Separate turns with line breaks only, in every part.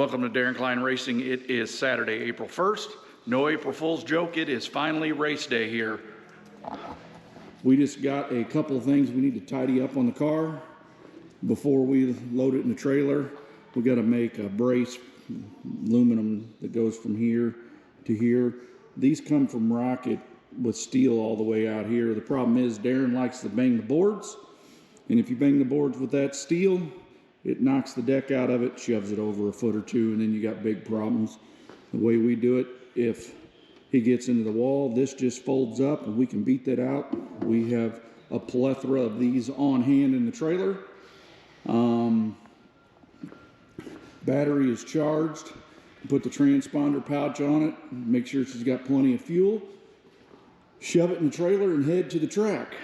Welcome to Daryn Klein Racing. It is Saturday, April 1st. No April Fool's joke. It is finally race day here. We just got a couple of things we need to tidy up on the car before we load it in the trailer. We got to make a brace, aluminum that goes from here to here. These come from Rocket with steel all the way out here. The problem is Daryn likes to bang the boards, and if you bang the boards with that steel, it knocks the deck out of it, shoves it over a foot or two, and then you got big problems. The way we do it, if he gets into the wall, this just folds up and we can beat that out. We have a plethora of these on hand in the trailer. Battery is charged. Put the transponder pouch on it, make sure she's got plenty of fuel. Shove it in the trailer and head to the track.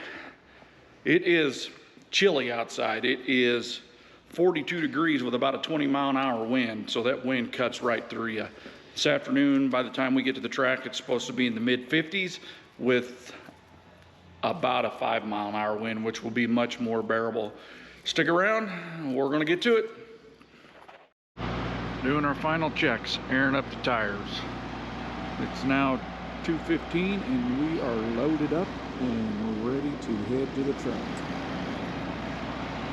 It is chilly outside. It is 42 degrees with about a 20-mile-an-hour wind, so that wind cuts right through you. This afternoon, by the time we get to the track, it's supposed to be in the mid-50s with about a 5-mile-an-hour wind, which will be much more bearable. Stick around, we're going to get to it. Doing our final checks, airing up the tires. It's now 2:15 and we are loaded up and we're ready to head to the track.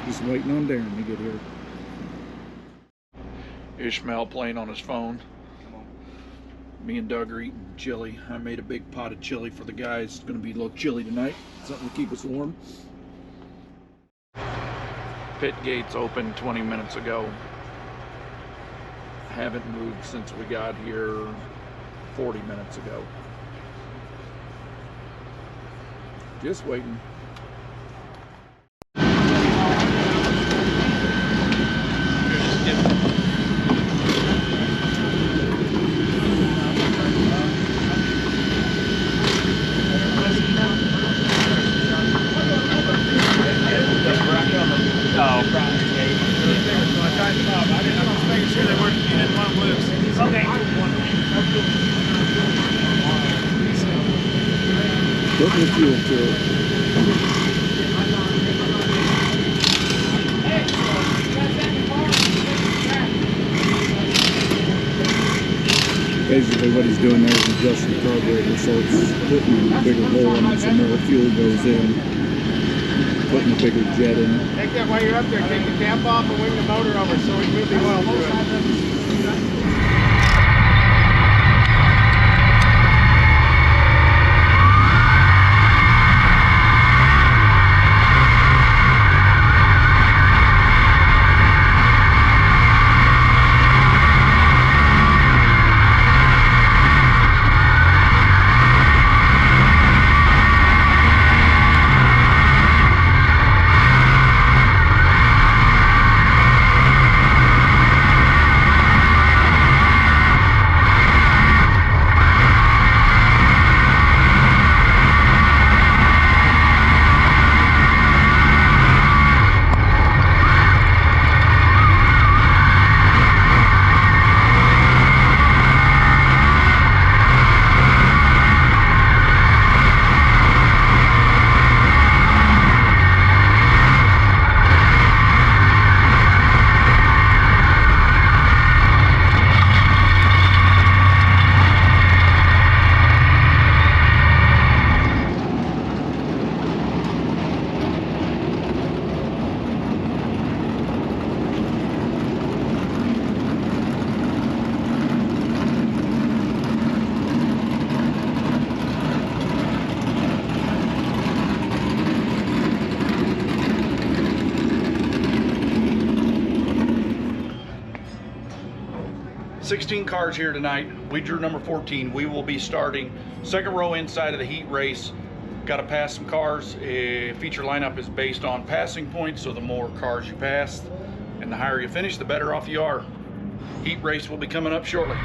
Just waiting on Daryn to get here. Ishmael playing on his phone. Me and Doug are eating chili. I made a big pot of chili for the guys. It's going to be a little chilly tonight. Something to keep us warm. Pit gates opened 20 minutes ago. Haven't moved since we got here 40 minutes ago. Just waiting. Put the fuel to it. Basically what he's doing there is adjusting the carburetor so it's putting a bigger hole in it so more fuel goes in, putting a bigger jet in it.
Take that while you're up there, take the cap off and wing the motor over so we can move the oil through it.
Cars here tonight. We drew number 14. We will be starting second row inside of the heat race. Got to pass some cars. Feature lineup is based on passing points, so the more cars you pass and the higher you finish, the better off you are. Heat race will be coming up shortly.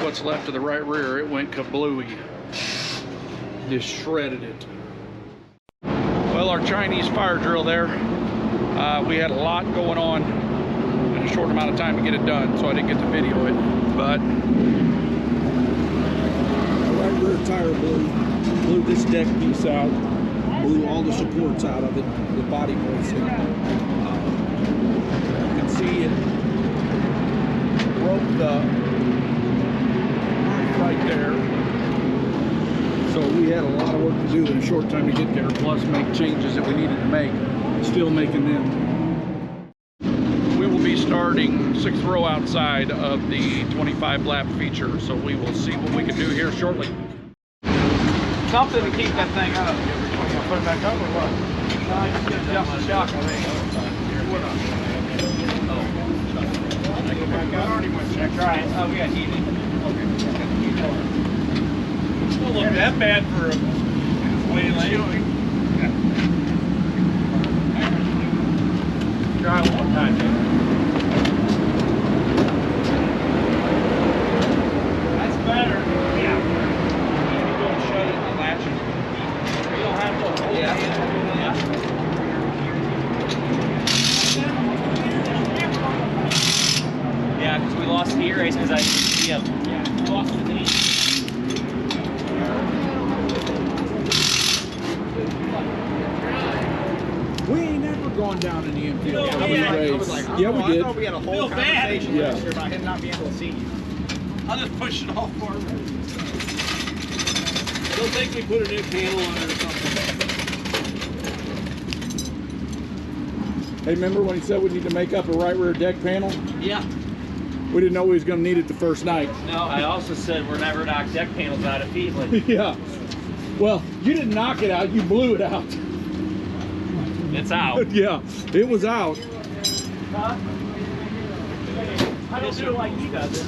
what's left of the right rear, it went kablooey. Just shredded it. Well, our Chinese fire drill there, we had a lot going on in a short amount of time to get it done, so I didn't get to video it, but
The right rear tire blew this deck piece out, blew all the supports out of it, the body bolts. You can see it broke the right there. So we had a lot of work to do in a short time to get there, plus make changes that we needed to make. Still making them.
we will be starting 6th row outside of the 25 lap feature, so we will see what we can do here shortly.
Something to keep that thing up. Put it back up or what? Just a shock, I think. I already went check. Try it. Oh, we got heating. Okay. Don't look that bad for a way lane. Try it one time. That's better. Yeah. You don't shut it and latch it. You don't have to hold it.
Yeah, because we lost the race because I didn't see him.
Yeah, we lost the knee.
We ain't never gone down in the infield.
Yeah,
Yeah, we did.
We had a whole
Feel bad.
conversation
Yeah.
last year about him not being able to see you. I'll just push it all forward.
I don't think we put a new panel on it or something. Hey, remember when he said we need to make up a right rear deck panel?
Yeah.
We didn't know we was gonna need it the first night.
No, I also said we're never knock deck panels out of Feedland.
Yeah. Well, you didn't knock it out, you blew it out.
It's out.
Yeah, it was out.
Huh? I don't do it like he does it.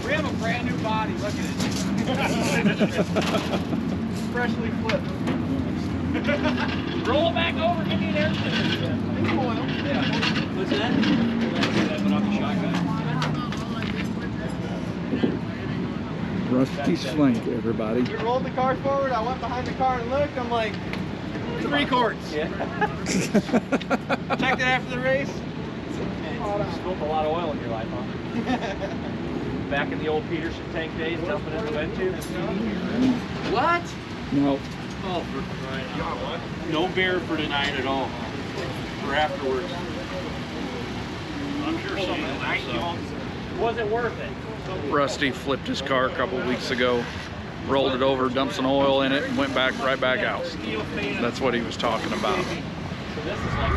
We have a brand new body. Look at it. Freshly flipped.
Roll it back over, give me an air filter.
It's oil.
Yeah. What's that?
Rusty's flank, everybody.
We rolled the car forward. I went behind the car and looked. I'm like, 3 quarts.
Yeah.
Checked it after the race.
Spilled a lot of oil in your life, huh? Back in the old Peterson tank days, dumping in the wet tube. What?
No.
Oh, for crying out loud. No beer for tonight at all. For afterwards.
I'm sure so.
Was it worth it?
Rusty flipped his car a couple weeks ago, rolled it over, dumped some oil in it, and went back right back out. That's what he was talking about.
So this is like...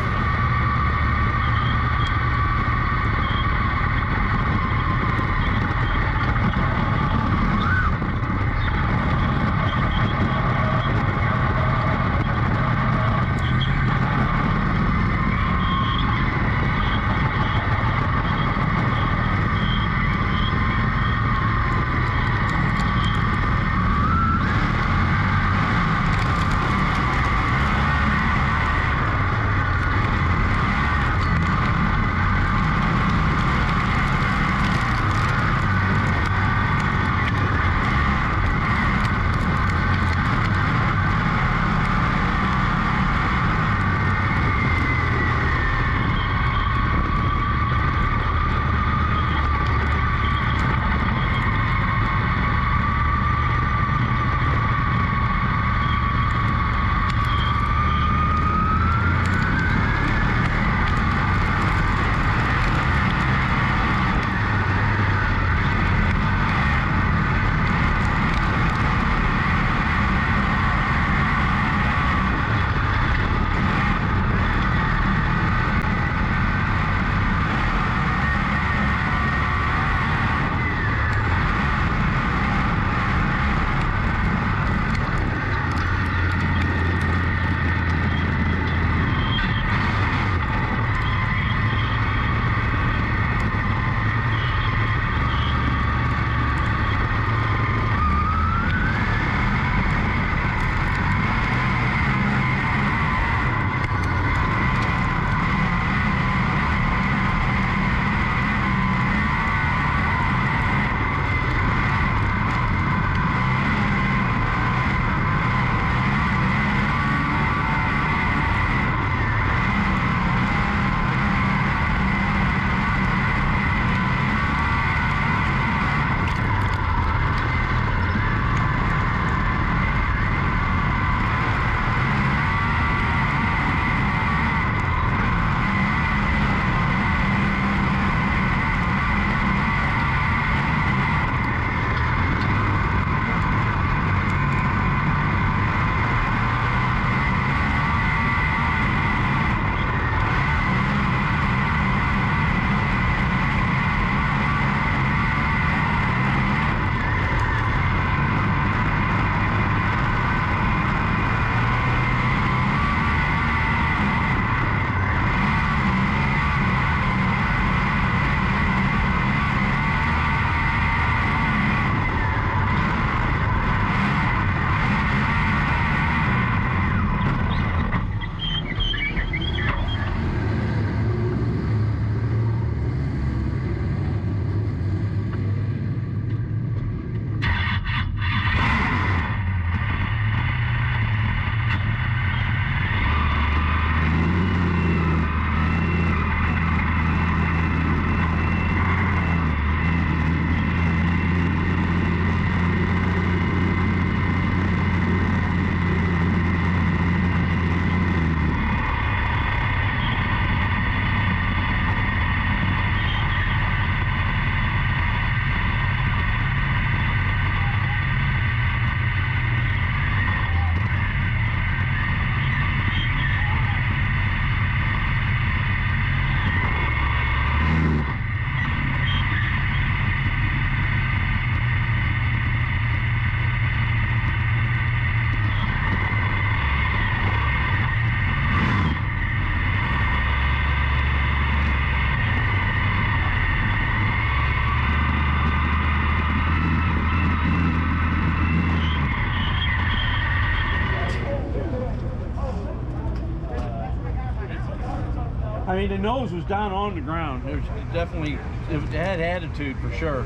I mean, the nose was down on the ground.
It definitely, it had attitude for sure.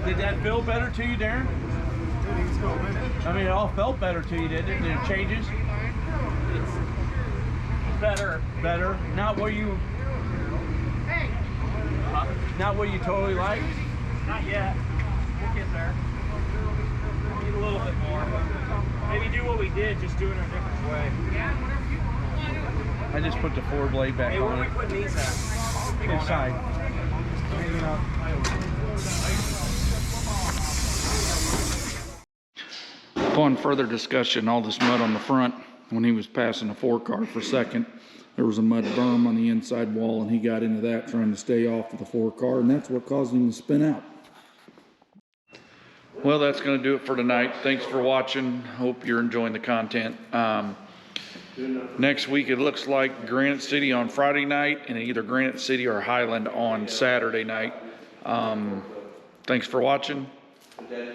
Did that feel better to you, Daryn? I mean, it all felt better to you, didn't it? Did it changes?
Better.
Better? Not what you... Not what you totally like?
Not yet. We'll get there. Need a little bit more. Maybe do what we did, just do it in a different way.
I just put the 4-blade back
Hey, where
on
are we
it.
putting these at?
Inside.
Upon further discussion, all this mud on the front, when he was passing a 4-car for second, there was a mud berm on the inside wall, and he got into that trying to stay off of the 4-car, and that's what caused him to spin out. Well, that's going to do it for tonight. Thanks for watching. Hope you're enjoying the content. Next week, it looks like Granite City on Friday night, and either Granite City or Highland on Saturday night. Thanks for watching.